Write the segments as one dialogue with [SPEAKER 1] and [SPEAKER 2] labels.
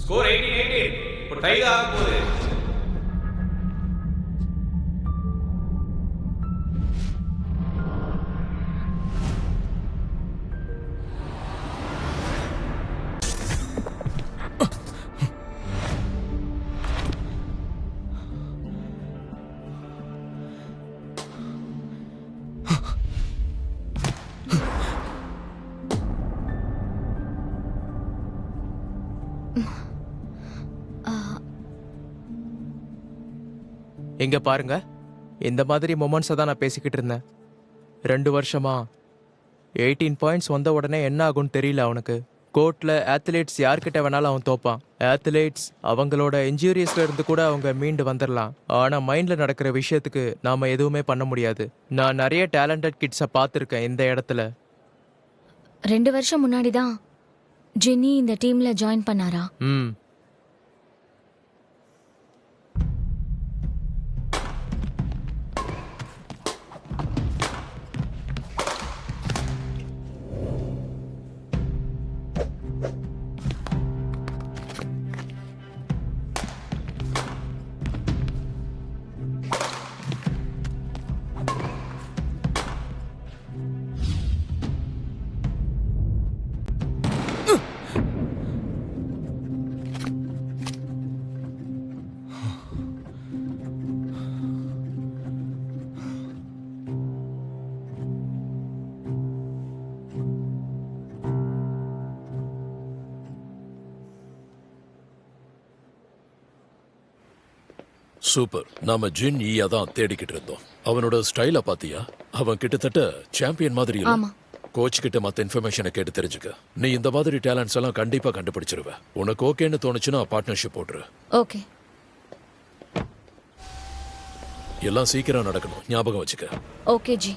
[SPEAKER 1] Score 18-18. இப்போ tie தான் ஆக போகுது.
[SPEAKER 2] இங்க பாருங்க, இந்த மாதிரி மொமெண்ட்ஸை தான் நான் பேசிக்கிட்டு இருந்தேன். 2 வருஷமா 18 பாயிண்ட்ஸ் வந்த உடனே என்ன ஆகும்னு தெரியல அவனுக்கு. கோர்ட்ல ஆத்லெட்ஸ் யார்கிட்ட வேணாலும் அவன் தோப்பான். ஆத்லெட்ஸ் அவங்களோட இன்ஜூரியஸ்ல இருந்து கூட அவங்க மீண்டு வந்துடலாம். ஆனா மைண்ட்ல நடக்கிற விஷயத்துக்கு நாம எதுவுமே பண்ண முடியாது. நான் நிறைய டேலண்டட் கிட்ஸை பார்த்துருக்கேன் இந்த இடத்துல.
[SPEAKER 3] 2 வருஷம் முன்னாடி தான் ஜென்னி இந்த டீம்ல ஜாயின் பண்ணாரா?
[SPEAKER 2] ம்
[SPEAKER 4] சூப்பர். நாம ஜின் ஈயா தான் தேடிக்கிட்டு இருந்தோம். அவனோட ஸ்டைல பாத்தியா? அவன் கிட்டத்தட்ட சாம்பியன் மாதிரி இல்ல.
[SPEAKER 3] ஆமா.
[SPEAKER 4] கோச் கிட்ட மத்த இன்ஃபர்மேஷனை கேட்டு தெரிஞ்சுக்க. நீ இந்த மாதிரி டேலண்ட்ஸ் எல்லாம் கண்டிப்பா கண்டுபிடிச்சிருவ. உனக்கு ஓகேன்னு தோணுச்சுன்னா பார்ட்னர்ஷிப் போட்டுரு.
[SPEAKER 3] ஓகே.
[SPEAKER 4] எல்லாம் சீக்கிரம் நடக்கணும், ஞாபகம் வச்சுக்க.
[SPEAKER 3] Okay G.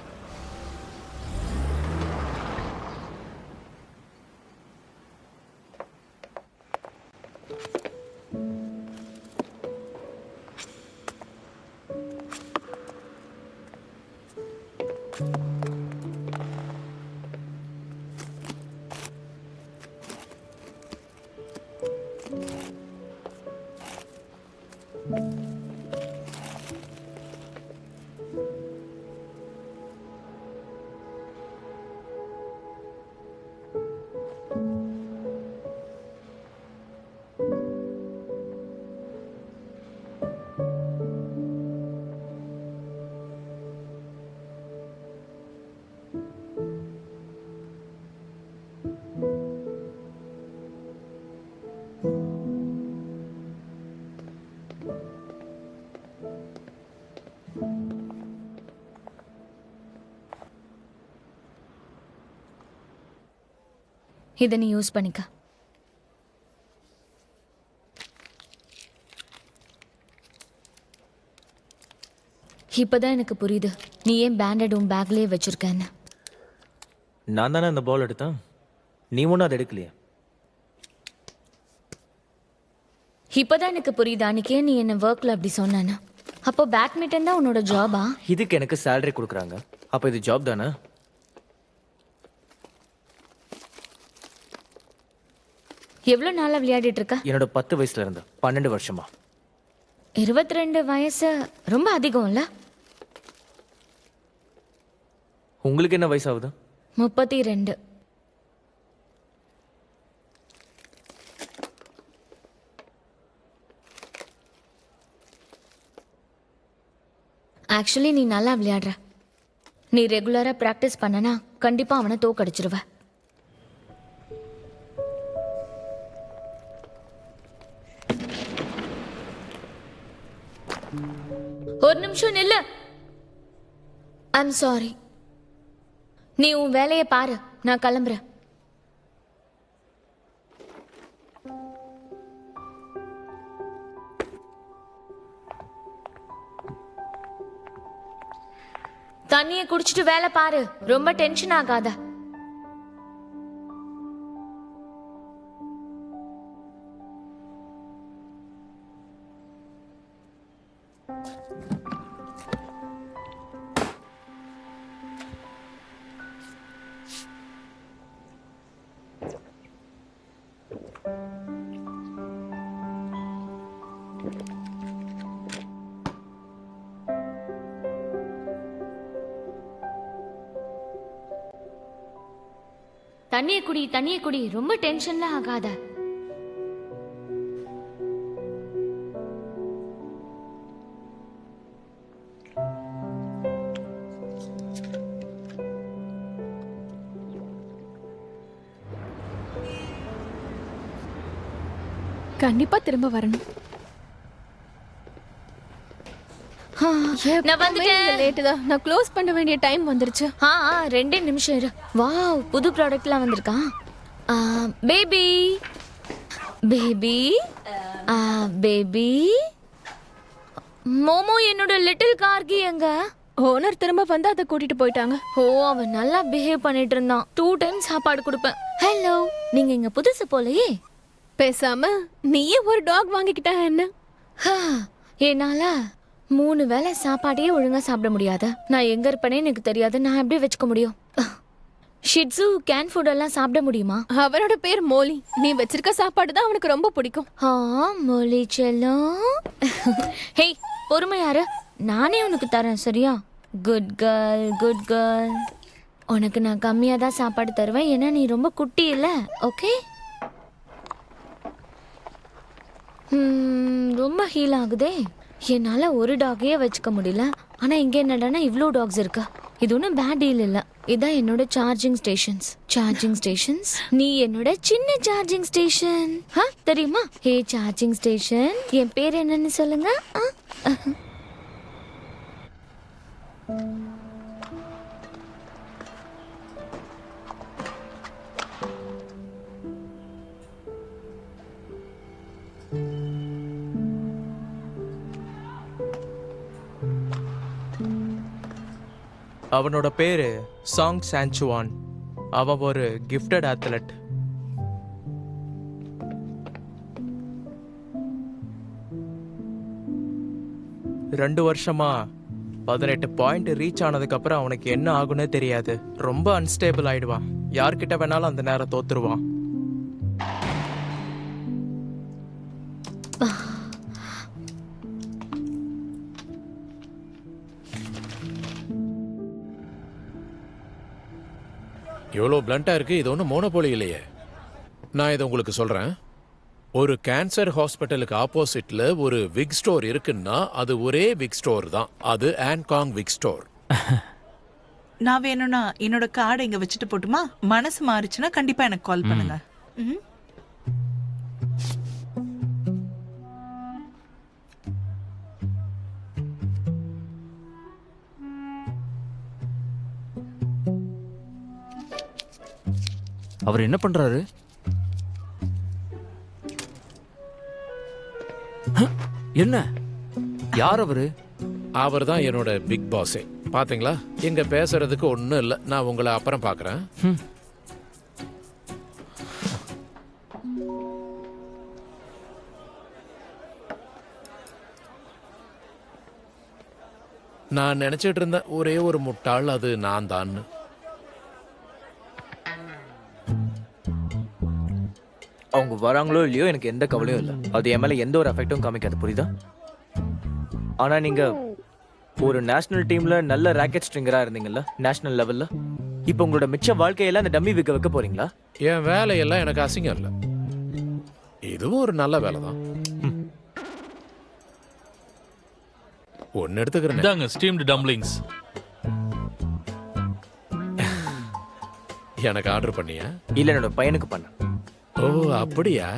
[SPEAKER 3] இதை நீ யூஸ் பண்ணிக்க. இப்பதான் எனக்கு புரியுது நீ ஏன் பேண்டட் உன் பேக்லயே வச்சிருக்கேன்னு.
[SPEAKER 5] நான் தானே அந்த பால் எடுத்தேன், நீ ஒன்றும் அதை எடுக்கலையே.
[SPEAKER 3] இப்பதான் எனக்கு புரியுது அன்னைக்கே நீ என்ன ஒர்க்ல அப்படி சொன்னானு. அப்போ பேட்மிண்டன் தான் உன்னோட ஜாபா?
[SPEAKER 5] இதுக்கு எனக்கு சேலரி கொடுக்குறாங்க, அப்போ இது ஜாப் தானே?
[SPEAKER 3] எவ்வளவு நாளா விளையாடிட்டு இருக்க?
[SPEAKER 5] என்னோட 10 வயசுல இருந்து 12 வருஷமா.
[SPEAKER 3] 22 வயசு ரொம்ப அதிகம் இல்ல?
[SPEAKER 5] உங்களுக்கு என்ன வயசு ஆகுது?
[SPEAKER 3] 32. ஆக்சுவலி நீ நல்லா விளையாடுற. நீ ரெகுலரா பிராக்டிஸ் பண்ணனா கண்டிப்பா அவனை தோக்கடிச்சிருவ. ஒரு நிமிஷம் நில்லு. I'm sorry. நீ உன் வேலையை பாரு, நான் கிளம்புறேன். தண்ணியை குடிச்சிட்டு வேலை பாரு, ரொம்ப டென்ஷன் ஆகாத. தண்ணியை குடி தண்ணியை குடி, ரொம்ப டென்ஷன்ல ஆகாத.
[SPEAKER 6] கண்டிப்பா திரும்ப வரணும்.
[SPEAKER 3] நான் வந்துட்டேன்.
[SPEAKER 6] லேட்டு தான், நான் க்ளோஸ் பண்ண வேண்டிய டைம் வந்துருச்சு.
[SPEAKER 3] 2 நிமிஷம் இரு. வாவ், புது ப்ராடக்ட்லாம் வந்திருக்கா. பேபி பேபி பேபி மோமோ, என்னோட லிட்டில் கார்கி எங்க?
[SPEAKER 6] ஓனர் திரும்ப வந்து அதை கூட்டிட்டு போயிட்டாங்க.
[SPEAKER 3] ஓ, அவன் நல்லா பிஹேவ் பண்ணிட்டு இருந்தான். 2 டைம்ஸ் சாப்பாடு கொடுப்பேன். ஹலோ, நீங்க இங்க புதுசு போலயே.
[SPEAKER 6] பேசாம நீயே ஒரு டாக் வாங்கிக்கிட்டா என்ன?
[SPEAKER 3] என்னால 3 வேளை சாப்பாடையே ஒழுங்கா சாப்பிட முடியாத. நான் எங்க இருப்பேனே எனக்கு தெரியாது. நான் எப்படி வச்சுக்க முடியும்? ஷிட்ஸு கேன் ஃபுட் எல்லாம் சாப்பிட முடியுமா?
[SPEAKER 6] அவனோட பேர் மோலி. நீ வச்சிருக்க சாப்பாடு தான் அவனுக்கு ரொம்ப பிடிக்கும்.
[SPEAKER 3] மோலி செல்லம். ஹேய், பொறுமையாரு, நானே உனக்கு தரேன், சரியா? Good girl, good girl. உனக்கு நான் கம்மியா தான் சாப்பாடு தருவேன், ஏன்னா நீ ரொம்ப குட்டி இல்ல. ஓகே. ரொம்ப ஹீல் ஆகுதே. என்னால ஒரு டாகையே வச்சுக்க முடியல. ஆனா இங்க என்னடானா இவ்ளோ டாக்ஸ் இருக்கு. இது ஒன்றும் பேட் டீல் இல்ல. இதான் என்னோட சார்ஜிங் ஸ்டேஷன்ஸ். நீ என்னோட சின்ன சார்ஜிங் ஸ்டேஷன். தெரியுமா? ஹே சார்ஜிங் ஸ்டேஷன், என் பேர் என்னன்னு சொல்லுங்க.
[SPEAKER 2] அவனோட பேரு சாங் சான்சுவான். அவன் ஒரு கிஃப்டட் அத்லட். ரெண்டு வருஷமா 18 பாயிண்ட் ரீச் ஆனதுக்கு அப்புறம் அவனுக்கு என்ன ஆகும்னே தெரியாது. ரொம்ப அன்ஸ்டேபிள் ஆயிடுவான். யார்கிட்ட வேணாலும் அந்த நேரம் தோத்துருவான்.
[SPEAKER 4] எவ்வளோ பிளண்டா இருக்கு. இது ஒன்றும் மோனோபோலி இல்லையே. நான் இதை உங்களுக்கு சொல்றேன். ஒரு கேன்சர் ஹாஸ்பிட்டலுக்கு ஆப்போசிட்ல ஒரு விக் ஸ்டோர் இருக்குன்னா அது ஒரே விக் ஸ்டோர் தான். அது ஆன்காங் விக் ஸ்டோர்.
[SPEAKER 7] நான் வேணும்னா என்னோட கார்டை இங்க வச்சுட்டு போட்டுமா? மனசு மாறிச்சுன்னா கண்டிப்பா எனக்கு கால் பண்ணுங்க. ம்.
[SPEAKER 8] அவர் என்ன பண்றாரு? என்ன? யார் அவரு?
[SPEAKER 4] அவர் தான் என்னோட பிக் பாஸே. பாத்தீங்களா? எங்க பேசுறதுக்கு ஒன்றும் இல்லை. நான் உங்களை அப்புறம் பார்க்குறேன். நான் நினைச்சிட்டு இருந்தேன் ஒரே ஒரு முட்டாள் அது நான் தான்.
[SPEAKER 5] அவங்க வராங்களோ இல்லையோ எனக்கு எந்த கவலையும் இல்லை. அது என் மேல எந்த ஒரு எஃபெக்டும் காமிக்காது, புரியுதா? ஆனா நீங்க ஒரு நேஷனல் டீம்ல நல்ல ராக்கெட் ஸ்ட்ரிங்கரா இருந்தீங்கல்ல, நேஷனல் லெவல்ல. இப்போ உங்களோட மிச்ச வாழ்க்கையெல்லாம் அந்த டம்மி விக்க வைக்க போறீங்களா?
[SPEAKER 4] என் வேலையெல்லாம் எனக்கு அசிங்கம் இல்லை. இதுவும் ஒரு நல்ல வேலை தான். ஒன்னு எடுத்துக்கிறேன்.
[SPEAKER 9] இதாங்க ஸ்டீம்டு டம்ப்ளிங்ஸ்.
[SPEAKER 4] எனக்கு ஆர்டர் பண்ணியா?
[SPEAKER 5] இல்ல, என்னோட பையனுக்கு பண்ண.
[SPEAKER 4] ஓ அப்படியா?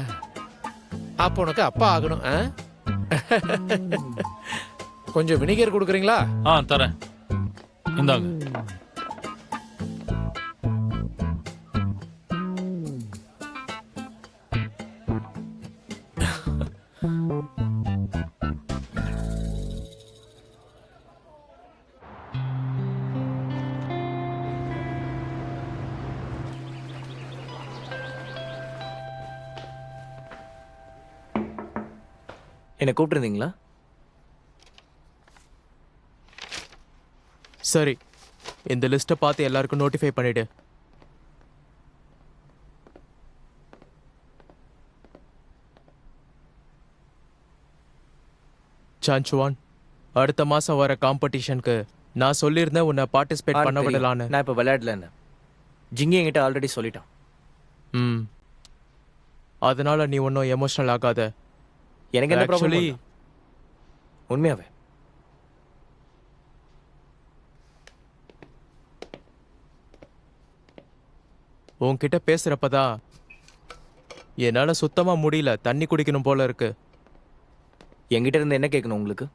[SPEAKER 4] அப்ப உனக்கு அப்பா ஆகணும். கொஞ்சம் வினிகர் கொடுக்குறீங்களா?
[SPEAKER 9] தரேன். இந்தாங்க.
[SPEAKER 5] என்ன கூப்பிட்டுருந்தீங்களா?
[SPEAKER 2] சரி, இந்த லிஸ்ட்டை பார்த்து எல்லாருக்கும் நோட்டிஃபை பண்ணிடு. சான்சுவான், அடுத்த மாசம் வர காம்படிஷனுக்கு நான் சொல்லியிருந்தேன் உன்னை பார்ட்டிசிபேட் பண்ண விடலான்னு.
[SPEAKER 5] நான் இப்போ விளையாடலன்னு ஜிங்கி என்கிட்ட ஆல்ரெடி சொல்லிட்டான்.
[SPEAKER 2] ம் அதனால நீ ஒன்றும் எமோஷனல் ஆகாத.
[SPEAKER 5] எனக்கு என்ன ப்ராப்ளம்
[SPEAKER 2] ஆக்சுவலி
[SPEAKER 5] உண்மையாவே
[SPEAKER 2] உன்கிட்ட பேசுறப்பதான் என்னால சுத்தமா முடியல, தண்ணி குடிக்கணும் போல இருக்கு.
[SPEAKER 5] என்கிட்ட இருந்து என்ன கேட்கணும் உங்களுக்கு?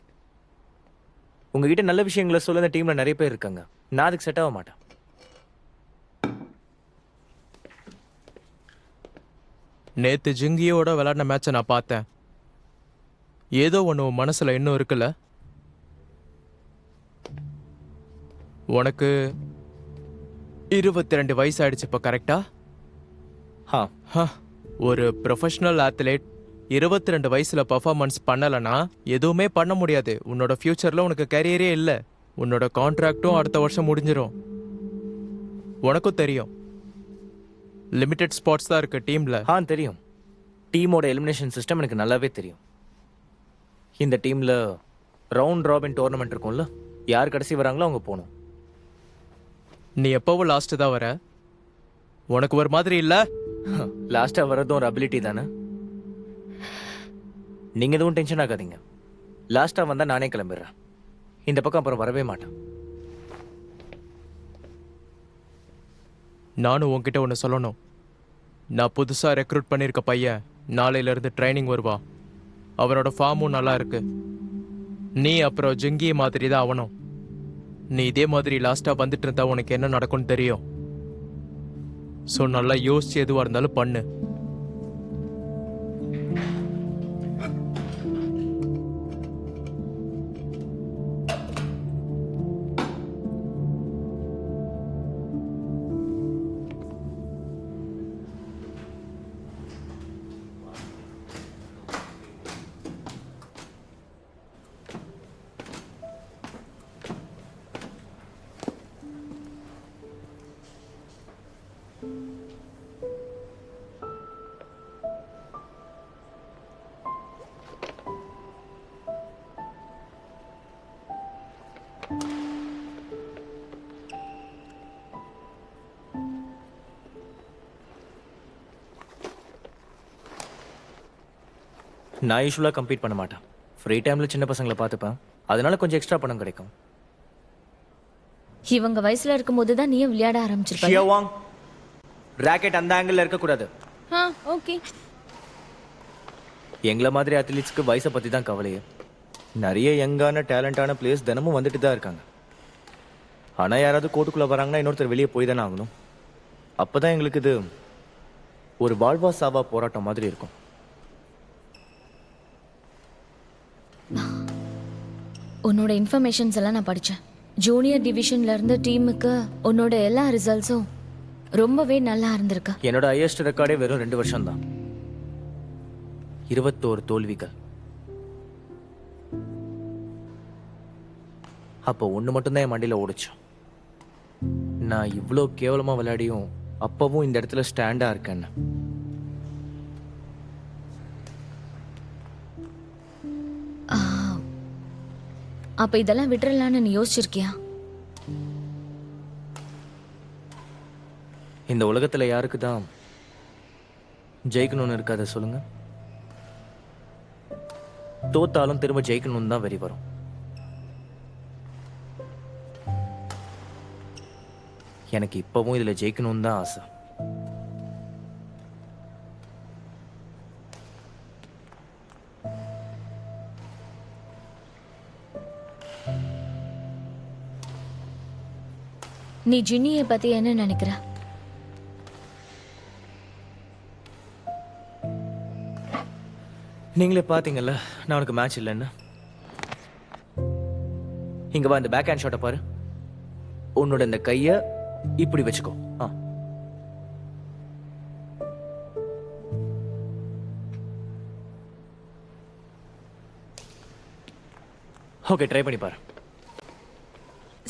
[SPEAKER 5] உங்ககிட்ட நல்ல விஷயங்களை சொல்ல இந்த டீம்ல நிறைய பேர் இருக்காங்க. நான் அதுக்கு செட் ஆக மாட்டேன்.
[SPEAKER 2] நேத்து ஜிங்கியோட விளையாடின மேட்சை நான் பார்த்தேன். ஏதோ ஒன்று உன் மனசுல இன்னும் இருக்குல்ல? உனக்கு 22 வயசு ஆயிடுச்சு இப்போ, கரெக்டா?
[SPEAKER 5] ஹா
[SPEAKER 2] ஒரு ப்ரொஃபஷனல் ஆத்லெட் 22 வயசுல பர்ஃபார்மன்ஸ் பண்ணலைன்னா எதுவுமே பண்ண முடியாது. உன்னோட ஃபியூச்சர்ல உனக்கு கரியரே இல்லை. உன்னோட கான்ட்ராக்டும் அடுத்த வருஷம் முடிஞ்சிரும். உனக்கும் தெரியும், லிமிடெட் ஸ்பாட்ஸ் தான் இருக்கு டீம்ல.
[SPEAKER 5] தெரியும். டீமோட எலிமினேஷன் சிஸ்டம் எனக்கு நல்லாவே தெரியும். இந்த டீம்ல ரவுண்ட் ராபின் டோர்னமெண்ட் இருக்கும்ல, யார் கடைசி வராங்களோ அவங்க போகணும்.
[SPEAKER 2] நீ எப்பவும் லாஸ்ட் தான் வர. உனக்கு ஒரு மாதிரி இல்ல?
[SPEAKER 5] லாஸ்டா வர்றதும் ஒரு அபிலிட்டி தானே. நீங்க எதுவும் டென்ஷன் ஆகாதீங்க. லாஸ்டா வந்தா நானே கிளம்பிடுறேன். இந்த பக்கம் அப்புறம் வரவே மாட்டேன்.
[SPEAKER 2] நானும் உன்கிட்ட ஒன்று சொல்லணும். நான் புதுசா ரெக்ரூட் பண்ணியிருக்க பையன் நாளையில இருந்து ட்ரைனிங் வருவா. அவனோட ஃபார்மும் நல்லா இருக்கு. நீ அப்புறம் ஜிங்கி மாதிரி தான் அவனும். நீ இதே மாதிரி லாஸ்டா வந்துட்டு இருந்தா உனக்கு என்ன நடக்கும்னு தெரியும். ஸோ நல்லா யோசிச்சு எதுவாக இருந்தாலும் பண்ணு.
[SPEAKER 5] நான் யூஸ்வலாக கம்ப்ளீட் பண்ண மாட்டேன். ஃப்ரீ டைமில் சின்ன பசங்களை பார்த்துப்பேன். அதனால கொஞ்சம் எக்ஸ்ட்ரா பணம் கிடைக்கும்.
[SPEAKER 3] இவங்க வயசுல இருக்கும்போது தான் நீயும் விளையாட ஆரம்பிச்சிருப்ப.
[SPEAKER 5] ஷியோவாங், ராக்கெட் அந்த ஆங்கிள் இருக்கக்கூடாது.
[SPEAKER 6] ஓகே.
[SPEAKER 5] எங்களை மாதிரி அத்லீட்ஸ்க்கு வயசை பற்றி தான் கவலையே. நிறைய யங்கான டேலண்டான பிளேயர்ஸ் தினமும் வந்துட்டு தான் இருக்காங்க. ஆனால் யாராவது கோர்ட்டுக்குள்ளே வராங்கன்னா இன்னொருத்தர் வெளியே போய் தானே ஆகணும். அப்போ தான் எங்களுக்கு இது ஒரு வாழ்வா சாவா போராட்டம் மாதிரி இருக்கும்.
[SPEAKER 3] உன்னோட இன்ஃபர்மேஷன்ஸ் எல்லாம் நான் படித்தேன். ஜூனியர் டிவிஷன்ல இருந்து டீமுக்கு உன்னோட எல்லா ரிசல்ட்ஸும் ரொம்பவே நல்லா இருந்திருக்கு.
[SPEAKER 5] என்னோட ஹையஸ்ட் ரெக்கார்டே வெறும் 2 வருஷம் தான். 21 தோல்விகள். அப்போ ஒன்று மட்டும்தான் என் மண்டியில் ஓடிச்சோம். நான் இவ்வளோ கேவலமாக விளையாடியும் அப்பவும் இந்த இடத்துல ஸ்டாண்டாக இருக்கேன்னு.
[SPEAKER 3] அப்ப இதெல்லாம் விட்டுறலான்னு நீ யோசிச்சிருக்கியா?
[SPEAKER 5] இந்த உலகத்தில் யாருக்கு தான் ஜெயிக்கணும்னு இருக்காத சொல்லுங்க. தோத்தாலும் திரும்ப ஜெயிக்கணும்னு தான் வெறி வரும். எனக்கு இப்பவும் இதுல ஜெயிக்கணும்னு தான் ஆசை.
[SPEAKER 3] நீ ஜின்னியை பத்தி என்ன நினைக்கிற?
[SPEAKER 5] நீங்களே பாத்தீங்கல்ல நான் உனக்கு மேட்ச் இல்லைன்னு. இங்க வா, இந்த பேக் ஹேண்ட் ஷாட்டை பாரு. உன்னோட இந்த கைய இப்படி வச்சுக்கோ. ஓகே, ட்ரை பண்ணி பாரு.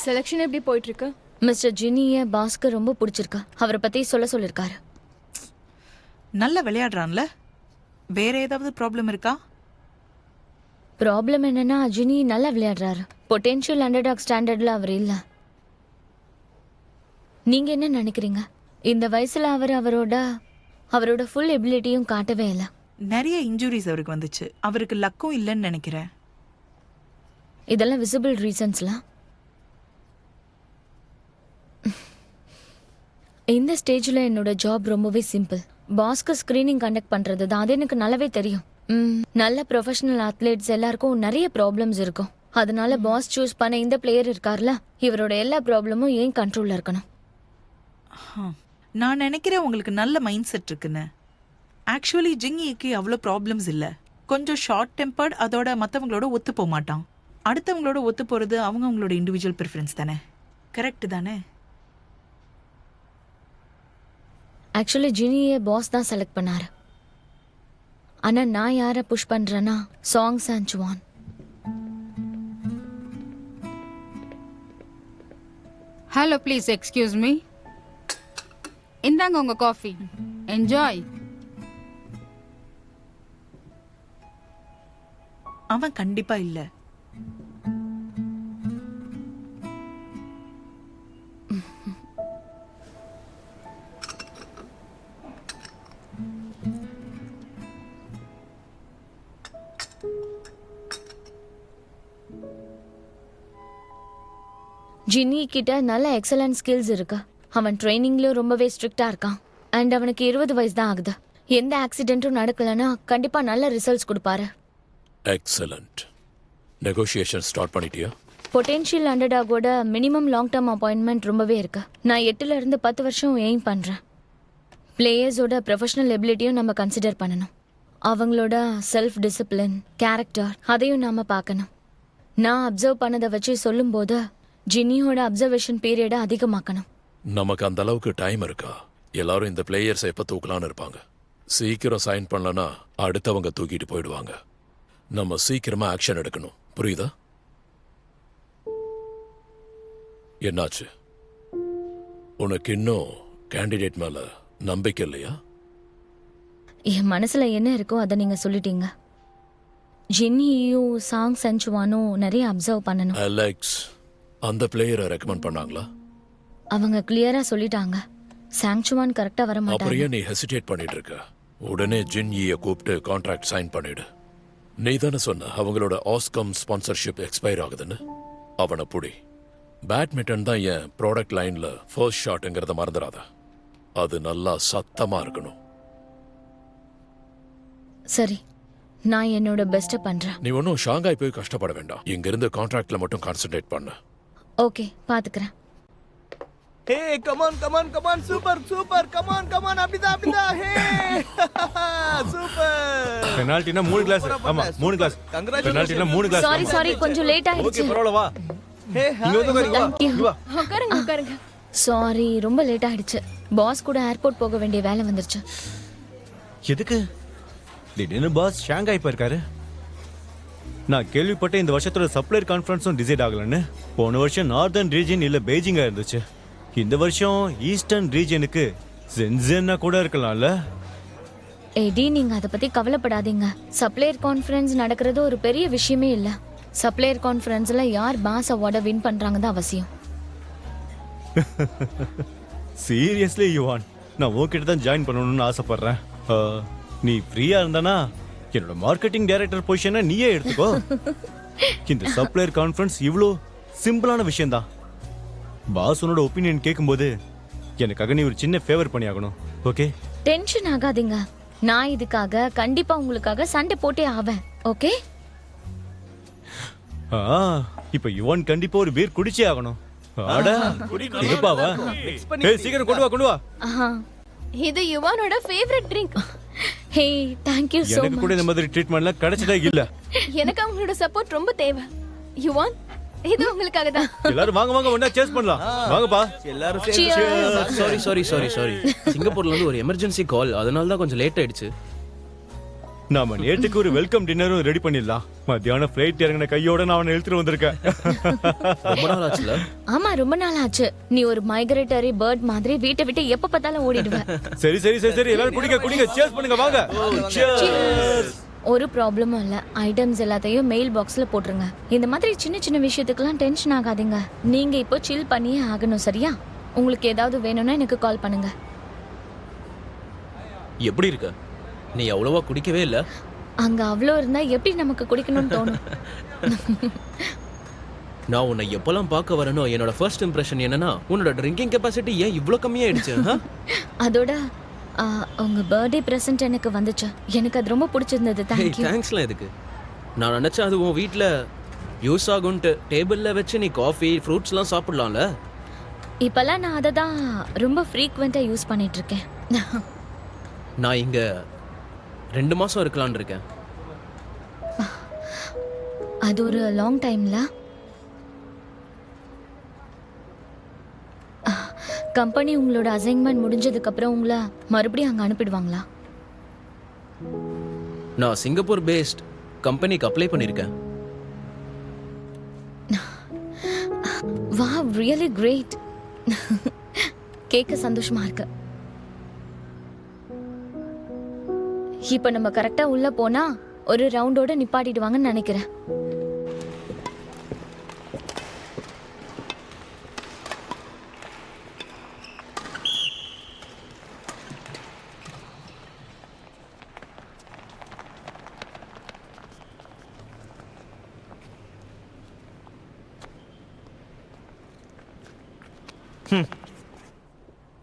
[SPEAKER 6] செலெக்ஷன் எப்படி போயிட்டு இருக்கு?
[SPEAKER 3] மிஸ்டர் ஜின்னியை பாஸ்க்கு ரொம்ப பிடிச்சிருக்கா. அவரை பத்தி சொல்லிருக்காரு.
[SPEAKER 7] நல்லா விளையாடுறான்ல. வேற ஏதாவது ப்ராப்ளம் இருக்கா?
[SPEAKER 3] ப்ராப்ளம் என்னன்னா ஜினி நல்லா விளையாடுறாரு. பொட்டென்ஷியல் அண்டர்டாக் ஸ்டாண்டர்ட்ல அவர் இல்ல. நீங்க என்ன நினைக்கிறீங்க? இந்த வயசுல அவர் அவரோட அவரோட ஃபுல் எபிலிட்டியும் காட்டவே இல்லை.
[SPEAKER 7] நிறைய இன்ஜுரிஸ் அவருக்கு வந்துச்சு. அவருக்கு லக்கும் இல்லைன்னு நினைக்கிறேன்.
[SPEAKER 3] இதெல்லாம் விசிபிள் ரீசன்ஸ்லாம். இந்த ஸ்டேஜில் என்னோட ஜாப் ரொம்பவே சிம்பிள். பாஸ்க்கு ஸ்க்ரீனிங் கண்டக்ட் பண்ணுறது தான். அது எனக்கு நல்லாவே தெரியும். நல்ல ப்ரொஃபஷனல் அத்லெட்ஸ் எல்லாருக்கும் நிறைய ப்ராப்ளம்ஸ் இருக்கும். அதனால பாஸ் சூஸ் பண்ண இந்த பிளேயர் இருக்கார்ல, இவரோட எல்லா ப்ராப்ளமும் ஏன் கண்ட்ரோலில் இருக்கணும்.
[SPEAKER 7] நான் நினைக்கிறேன் உங்களுக்கு நல்ல மைண்ட் செட் இருக்குன்னு. ஆக்சுவலி ஜிங்கிக்கு அவ்வளோ ப்ராப்ளம்ஸ் இல்லை. கொஞ்சம் ஷார்ட் டெம்பர்ட், அதோட மற்றவங்களோட ஒத்து போக மாட்டான். அடுத்தவங்களோட ஒத்து போகிறது அவங்களோட இண்டிவிஜுவல் ப்ரிஃபரன்ஸ் தானே. கரெக்டு தானே?
[SPEAKER 3] ஆக்சுவலி ஜினியை பாஸ் தான் செலக்ட் பண்ணாரு. ஆனால் நான் யாரை புஷ் பண்ணுறேன்னா Song Chanxuan.
[SPEAKER 10] Hello, please excuse me. இந்தாங்க உங்க காஃபி. என்ஜாய்.
[SPEAKER 7] அவன் கண்டிப்பா இல்ல.
[SPEAKER 3] ஜின்னி கிட்ட நல்ல எக்ஸலன்ட் ஸ்கில்ஸ் இருக்கு. அவன் ட்ரைனிங்லயும் ரொம்பவே ஸ்ட்ரிக்டா இருக்கான். அண்ட் அவனுக்கு 20 வயசு தான் ஆகுது. எந்த ஆக்சிடென்ட்டும் நடக்கலன்னா கண்டிப்பா நல்ல ரிசல்ட்ஸ் கொடுப்பாரு.
[SPEAKER 4] எக்ஸலண்ட். நெகோஷியேஷன் ஸ்டார்ட் பண்ணிட்டியா?
[SPEAKER 3] பொட்டென்ஷியல் அண்டர்டாகோட மினிமம் லாங் டேர்ம் அப்பாயின்மெண்ட் ரொம்பவே இருக்கு. நான் 8 இருந்து 10 வருஷம் எய்ம் பண்றேன். பிளேயர்ஸோட ப்ரொஃபஷனல் எபிலிட்டியும் நம்ம கன்சிடர் பண்ணணும். அவங்களோட செல்ஃப் டிசிப்ளின், கேரக்டர், அதையும் நாம பார்க்கணும். நான் அப்சர்வ் பண்ணதை வச்சு சொல்லும்போது ஜின்னியோட அப்சர்வேஷன் பீரியடை அதிகமாக்கணும்.
[SPEAKER 4] நமக்கு அந்த அளவுக்கு டைம் இருக்கா? எல்லாரும் இந்த பிளேயர்ஸை எப்ப தூக்கலான்னு இருப்பாங்க. சீக்கிரம் சைன் பண்ணலனா அடுத்தவங்க தூக்கிட்டு போயிடுவாங்க. நம்ம சீக்கிரமா ஆக்ஷன் எடுக்கணும். புரியுதா? என்னாச்சு? உனக்கு இன்னும் கேண்டிடேட் மேல நம்பிக்கை இல்லையா?
[SPEAKER 3] என் மனசுல என்ன இருக்கோ அதை நீங்க சொல்லிட்டீங்க. ஜின்னியும் சாங் சென்சுவானும் நிறைய அப்சர்வ் பண்ணணும்.
[SPEAKER 4] அலெக்ஸ் அந்த பிளேயரை ரெக்கமெண்ட் பண்ணாங்களா?
[SPEAKER 3] அவங்க கிளியரா சொல்லிட்டாங்க. சாங்சுவான் கரெக்டா வர மாட்டாங்க.
[SPEAKER 4] அப்புறம் நீ ஹெசிடேட் பண்ணிட்டு இருக்க? உடனே ஜின்னியை கூப்பிட்டு கான்ட்ராக்ட் சைன் பண்ணிடு. நீ தானே சொன்ன அவங்களோட ஆஸ்கம் ஸ்பான்சர்ஷிப் எக்ஸ்பயர் ஆகுதுன்னு. அவனை புடி. பேட்மிண்டன் தான் என் ப்ராடக்ட் லைன்ல ஃபர்ஸ்ட் ஷாட்ங்கிறத மறந்துடாத. அது நல்லா சத்தமா இருக்கணும்.
[SPEAKER 3] சரி, நான் என்னோட பெஸ்ட்டை பண்றேன்.
[SPEAKER 4] நீ ஒன்றும் ஷாங்காய் போய் கஷ்டப்பட வேண்டாம். இங்கிருந்து கான்ட்ராக்ட்ல மட்டும் கான்சென்ட்ரேட் பண்ண.
[SPEAKER 3] ஓகே, பாத்துக்கிறேன்.
[SPEAKER 2] ஹே come on come on come on, super super, come on come on, அப்படிதான் ஹே சூப்பர்.
[SPEAKER 11] பெனால்டினா 3 கிளாஸ். ஆமா 3 கிளாஸ். பெனால்டினா 3 கிளாஸ்.
[SPEAKER 3] சாரி கொஞ்சம் லேட் ஆயிடுச்சு.
[SPEAKER 11] ஓகே பரவாயில்லை வா. இங்க வந்து உட்காருங்க.
[SPEAKER 6] உட்காருங்க உட்காருங்க.
[SPEAKER 3] சாரி, ரொம்ப லேட் ஆயிடுச்சு. பாஸ் கூட ஏர்போர்ட் போக வேண்டிய வேலை வந்துருச்சு.
[SPEAKER 11] எதுக்கு திடீர்னு பாஸ் ஷாங்காய் போயிருக்காரு? நான் கேள்விப்பட்டேன் இந்த வருஷத்தோட சப்ளையர் கான்ஃபரன்ஸும் டிசைட் ஆகலன்னு. போன வருஷம் நார்தர்ன் ரீஜன் இல்ல பெய்ஜிங்கா இருந்துச்சு. இந்த வருஷம் ஈஸ்டர்ன் ரீஜனுக்கு சென்சென்னா கூட இருக்கலாம்ல.
[SPEAKER 3] ஏடி, நீங்க அதை பத்தி கவலைப்படாதீங்க. சப்ளையர் கான்ஃபரன்ஸ் நடக்கிறது ஒரு பெரிய விஷயமே இல்ல. சப்ளையர் கான்ஃபரன்ஸ்ல யார் பாஸ் அவார்டை வின் பண்றாங்க தான் அவசியம்.
[SPEAKER 11] சீரியஸ்லி யுவான், நான் உன்கிட்ட தான் ஜாயின் பண்ணணும்னு ஆசைப்படுறேன். நீ ஃப்ரீயா இருந்தானா என்னோட மார்க்கெட்டிங் டைரக்டர் பொசிஷனை நீயே எடுத்துக்கோ. இந்த சப்ளையர் கான்ஃபரன்ஸ் இவ்வளோ சிம்பிளான விஷயம் தான். பாஸ் உன்னோட ஒப்பீனியன் கேட்கும்போது எனக்காக நீ ஒரு சின்ன ஃபேவர் பண்ணி ஆகணும். ஓகே?
[SPEAKER 3] டென்ஷன் ஆகாதீங்க. நான் இதுக்காக கண்டிப்பா உங்களுக்காக சண்டை போட்டே ஆவேன். ஓகே?
[SPEAKER 11] இப்போ யுவான் கண்டிப்பா ஒரு பீர் குடிச்சே ஆகணும். அட எங்கப்பாவா? ஏய் சீக்கிரம் கொண்டு வா.
[SPEAKER 6] இது யுவானோட favourite drink.
[SPEAKER 3] Hey, thank you so
[SPEAKER 11] எனக்கு கூட இந்த மாதிரி ட்ரீட்மென்ட்லாம் கிடைச்சதே இல்ல.
[SPEAKER 6] எனக்கு அவங்களோட சப்போர்ட் ரொம்ப தேவை. யுவான், இது உங்களுக்காக தான்.
[SPEAKER 11] எல்லாரும் வாங்க ஒண்ணா சேஸ் பண்ணலாம். வாங்கப்பா
[SPEAKER 2] எல்லாரும். சாரி சிங்கப்பூர்ல இருந்து ஒரு எமர்ஜென்சி கால், அதனால தான் கொஞ்சம் லேட் ஆயிடுச்சு.
[SPEAKER 11] நாம நேற்றுக்கு ஒரு வெல்கம் டின்னரும் ரெடி பண்ணிடலாம். மத்தியானம் ஃப்ளைட் இறங்கின கையோட நான் அவனை இழுத்துட்டு வந்திருக்கேன்.
[SPEAKER 2] ரொம்ப நாள் ஆச்சுல?
[SPEAKER 3] ஆமா, ரொம்ப நாள் ஆச்சு. நீ ஒரு மைக்ரேட்டரி பேர்ட் மாதிரி வீட்டை விட்டு எப்ப பார்த்தாலும் ஓடிடுவ.
[SPEAKER 11] சரி எல்லாரும் குடிங்க சேஸ் பண்ணுங்க வாங்க.
[SPEAKER 3] ஒரு ப்ராப்ளமும் இல்ல. ஐட்டம்ஸ் எல்லாத்தையும் மெயில் பாக்ஸ்ல போட்டுருங்க. இந்த மாதிரி சின்ன விஷயத்துக்குலாம் டென்ஷன் ஆகாதீங்க. நீங்க இப்போ சில் பண்ணியே ஆகணும். சரியா? உங்களுக்கு ஏதாவது வேணும்னா எனக்கு கால் பண்ணுங்க.
[SPEAKER 2] எப்படி இருக்க? நீ அவ்வளவா குடிக்கவே இல்ல.
[SPEAKER 3] அங்க அவ்வளோ இருந்தா எப்படி நமக்கு குடிக்கணும்னு தோணும்?
[SPEAKER 2] நான் உன்னை எப்பெல்லாம் பார்க்க வரனோ என்னோட ஃபர்ஸ்ட் இம்ப்ரெஷன் என்னன்னா உன்னோட ட்ரிங்கிங் கெப்பாசிட்டி ஏன் இவ்ளோ கம்மியாயிடுச்சு?
[SPEAKER 3] அதோட உங்க பர்த்டே பிரசன்ட் எனக்கு வந்துச்சு. எனக்கு அது ரொம்ப பிடிச்சிருந்தது. தேங்க்யூ.
[SPEAKER 2] தேங்க்ஸ்லாம் எதுக்கு? நான் நினைச்சேன் அது உன் வீட்டில் யூஸ் ஆகும்ட்டு டேபிளில் வச்சு நீ காஃபி ஃப்ரூட்ஸ்லாம் சாப்பிடலாம்ல.
[SPEAKER 3] இப்பெல்லாம் நான் அதை தான் ரொம்ப ஃப்ரீக்வெண்ட்டாக யூஸ் பண்ணிட்டு இருக்கேன்.
[SPEAKER 2] நான் இங்கே 2 மாதம் இருக்கலான் இருக்கேன்.
[SPEAKER 3] அது ஒரு லாங் டைம்ல. கம்பெனி உங்களோட அசைன்மெண்ட் முடிஞ்சதுக்கு அப்புறம் உங்களை மறுபடியும் அங்கே அனுப்பிடுவாங்களா?
[SPEAKER 2] நான் சிங்கப்பூர் பேஸ்ட் கம்பெனிக்கு அப்ளை பண்ணியிருக்கேன்.
[SPEAKER 3] Wow, really great. கேட்க சந்தோஷமா இருக்கு. இப்போ நம்ம கரெக்டா உள்ள போனா ஒரு ரவுண்டோட நிப்பாட்டிடுவாங்கன்னு நினைக்கிறேன்.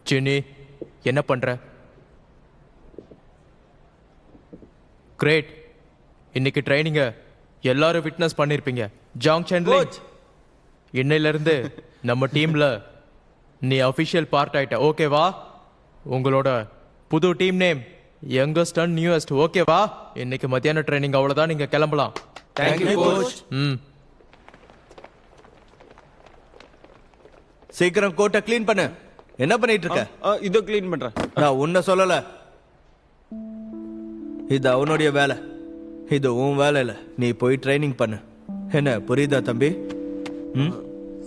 [SPEAKER 2] சினி, என்ன பண்ற? கிரேட். இன்னைக்கு ட்ரைனிங்க எல்லாரும் விட்னஸ் பண்ணிருப்பீங்க. ஜாங் சென்லிங், இன்னையிலிருந்து நம்ம டீம்ல நீ அஃபிஷியல் பார்ட் ஆயிட்ட. ஓகேவா? உங்களோட புது team name youngest and newest. ஓகேவா? இன்னைக்கு மத்தியான ட்ரைனிங் அவ்வளவுதான், நீங்க கிளம்பலாம்.
[SPEAKER 1] Thank you coach.
[SPEAKER 5] சீக்கிரம் கோட்டை க்ளீன் பண்ணு. என்ன பண்ணிட்டு இருக்க?
[SPEAKER 1] இதோ க்ளீன் பண்றேன்.
[SPEAKER 5] நான் உன்னை சொல்லல, இது அவனுடைய வேலை. இது உன் வேலை இல்ல. நீ போய் ட்ரைனிங் பண்ணு. என்ன புரியுதா தம்பி?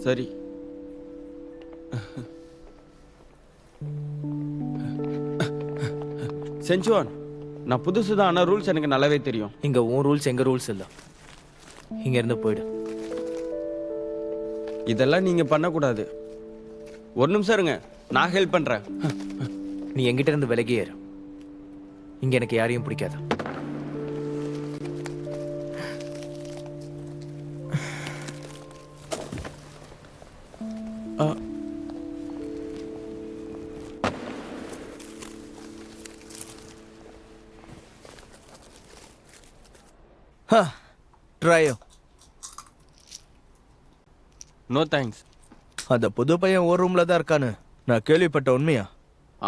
[SPEAKER 1] சரி. செஞ்சுவான், நான் புதுசு தான், ஆனால் ரூல்ஸ் எனக்கு நல்லாவே தெரியும்.
[SPEAKER 5] இங்க உன் ரூல்ஸ் எங்க ரூல்ஸ் இல்ல. இங்க இருந்து போயிடு.
[SPEAKER 1] இதெல்லாம் நீங்க பண்ணக்கூடாது. ஒரு நிமிஷம் இருங்க, நான் ஹெல்ப் பண்றேன்.
[SPEAKER 5] நீ எங்கிட்ட இருந்து விலகி ஏறு. இங்க எனக்கு யாரையும் பிடிக்காது. ட்ரையோ.
[SPEAKER 1] No thanks.
[SPEAKER 5] அந்த புது பையன் ஒரு ரூம்ல தான் இருக்கான்னு நான் கேள்விப்பட்ட. உண்மையா?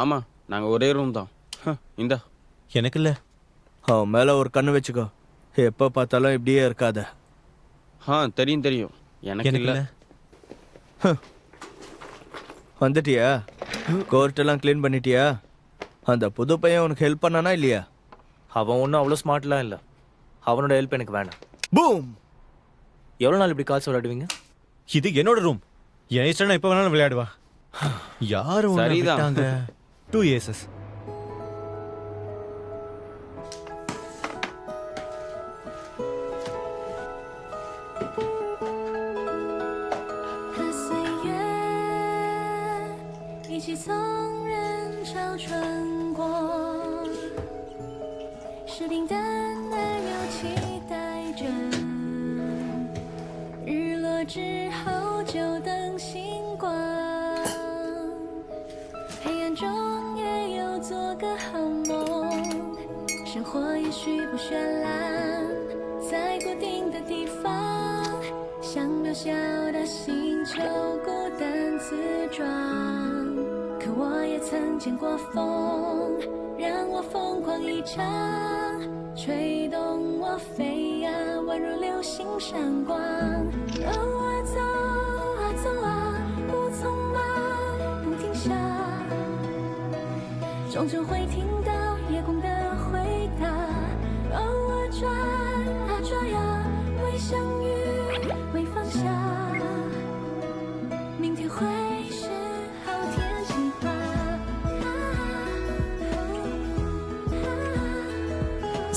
[SPEAKER 1] ஆமா, நாங்க ஒரே ரூம் தான். இந்தா.
[SPEAKER 11] எனக்கு இல்ல.
[SPEAKER 5] அவன் மேல ஒரு கண்ணு வச்சுக்கோ. எப்ப பார்த்தாலும் இப்படியே இருக்காத.
[SPEAKER 1] தெரியும் தெரியும். எனக்கு இல்ல.
[SPEAKER 5] வந்துட்டியா? கோர்ட் எல்லாம் க்ளீன் பண்ணிட்டியா? அந்த புது பையன் உனக்கு ஹெல்ப் பண்ணானா இல்லையா? அவன் ஒன்றும் அவ்வளோ ஸ்மார்ட்லாம் இல்லை. அவனோட ஹெல்ப் எனக்கு வேணாம். பூம். எவ்வளோ நாள் இப்படி காசு விளையாடுவீங்க?
[SPEAKER 11] இது என்னோட ரூம். என் இஷ்டம், எப்ப வேணாலும் விளையாடுவா. யாரும்
[SPEAKER 1] சரிதான்.
[SPEAKER 11] 2 ஏசஸ்.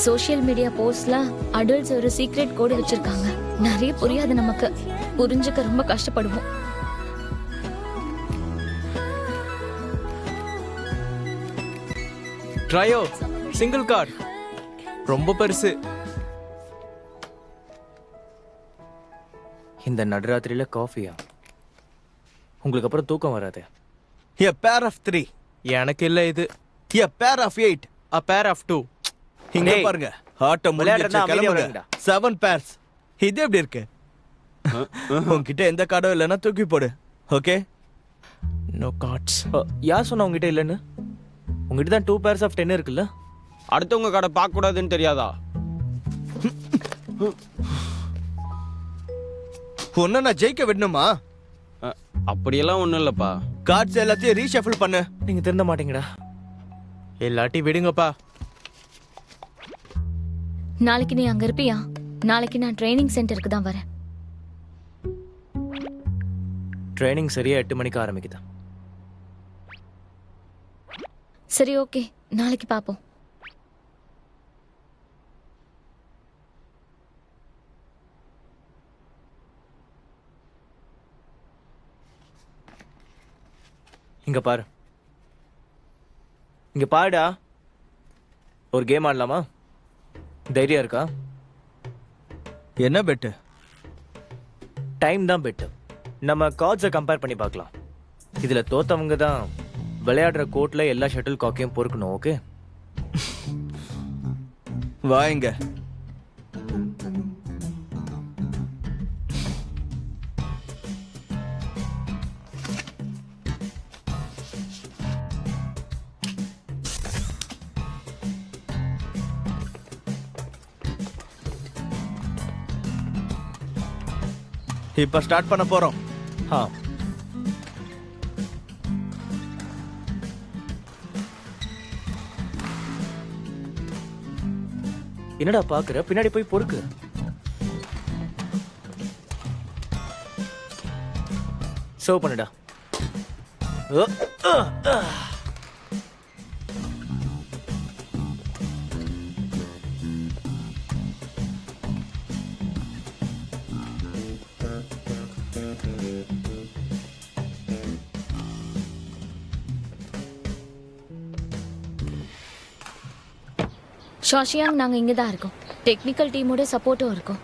[SPEAKER 3] சோஷியல் மீடியா போஸ்ட்ல அடல்ட்ஸ் ஒரு சீக்ரெட் கோடு வச்சிருக்காங்க. நிறைய புரியாது நமக்கு. புரிஞ்சுக்க ரொம்ப கஷ்டப்படுவோம்.
[SPEAKER 2] ட்ரையோ சிங்கிள் கார்டு ரொம்ப பெருசு.
[SPEAKER 5] இந்த நடுராத்திரியில காஃபியா? உங்களுக்கு அப்புறம் தூக்கம் வராது.
[SPEAKER 12] A pair of 3.
[SPEAKER 2] எனக்கு இல்ல இது.
[SPEAKER 12] A pair of 8.
[SPEAKER 2] a pair of 2.
[SPEAKER 12] இங்க
[SPEAKER 5] டேய்,
[SPEAKER 12] பாருங்க. ஆட்டம்
[SPEAKER 5] விளையாடுறதா
[SPEAKER 12] முடிஞ்சிருச்சு,
[SPEAKER 5] அமைதியா
[SPEAKER 12] கிளம்புங்க.
[SPEAKER 5] விளையாடுடா.
[SPEAKER 12] 7 pairs. இது எப்படி இருக்கு? உன்கிட்ட எந்த கார்டும் இல்லைன்னா தூக்கி போடு. ஓகே?
[SPEAKER 2] No cards.
[SPEAKER 5] யார் சொன்னா உங்ககிட்ட இல்லைன்னு? உங்ககிட்ட தான் 2 pairs of 10 இருக்குல்ல?
[SPEAKER 1] அடுத்தவங்க கடை பார்க்க கூடாதுன்னு தெரியாதா?
[SPEAKER 12] உன்னை நான் ஜெயிக்க விடணுமா?
[SPEAKER 1] அப்படியெல்லாம் ஒன்றும் இல்லைப்பா.
[SPEAKER 12] கார்ட்ஸ் எல்லாத்தையும் ரீஷஃபிள் பண்ணு.
[SPEAKER 5] நீங்க திருந்த மாட்டீங்கடா.
[SPEAKER 2] எல்லாட்டி விடுங்கப்பா.
[SPEAKER 3] நாளைக்கு நீ அங்க இருப்பியா? நாளைக்கு நான் ட்ரைனிங் சென்டருக்கு தான் வரேன்.
[SPEAKER 5] ட்ரைனிங் சரியா 8 மணிக்கு ஆரம்பிக்குது.
[SPEAKER 3] சரி ஓகே, நாளைக்கு பாப்போம்.
[SPEAKER 5] இங்க பாரு, இங்க பாருடா. ஒரு கேம் ஆடலாமா? தைரியம் இருக்கா?
[SPEAKER 12] என்ன பெட்டு?
[SPEAKER 5] டைம் தான் பெட்டு. நம்ம கார்ட்ஸை கம்பேர் பண்ணி பார்க்கலாம். இதுல தோத்தவங்க தான் விளையாடுற கோர்ட்ல எல்லா ஷட்டில் காக்கையும் பொறுக்கணும். ஓகே?
[SPEAKER 12] வாங்க. இப்ப ஸ்டார்ட் பண்ண போறோம்.
[SPEAKER 5] ஆ, என்னடா பாக்குற? பின்னாடி போய் பொறுக்கு. சர்வ் பண்ணுடா.
[SPEAKER 3] ஷாஷியாங், நாங்க இங்க தான் இருக்கோம். டெக்னிக்கல் டீமோட சப்போர்ட்டும் இருக்கோம்.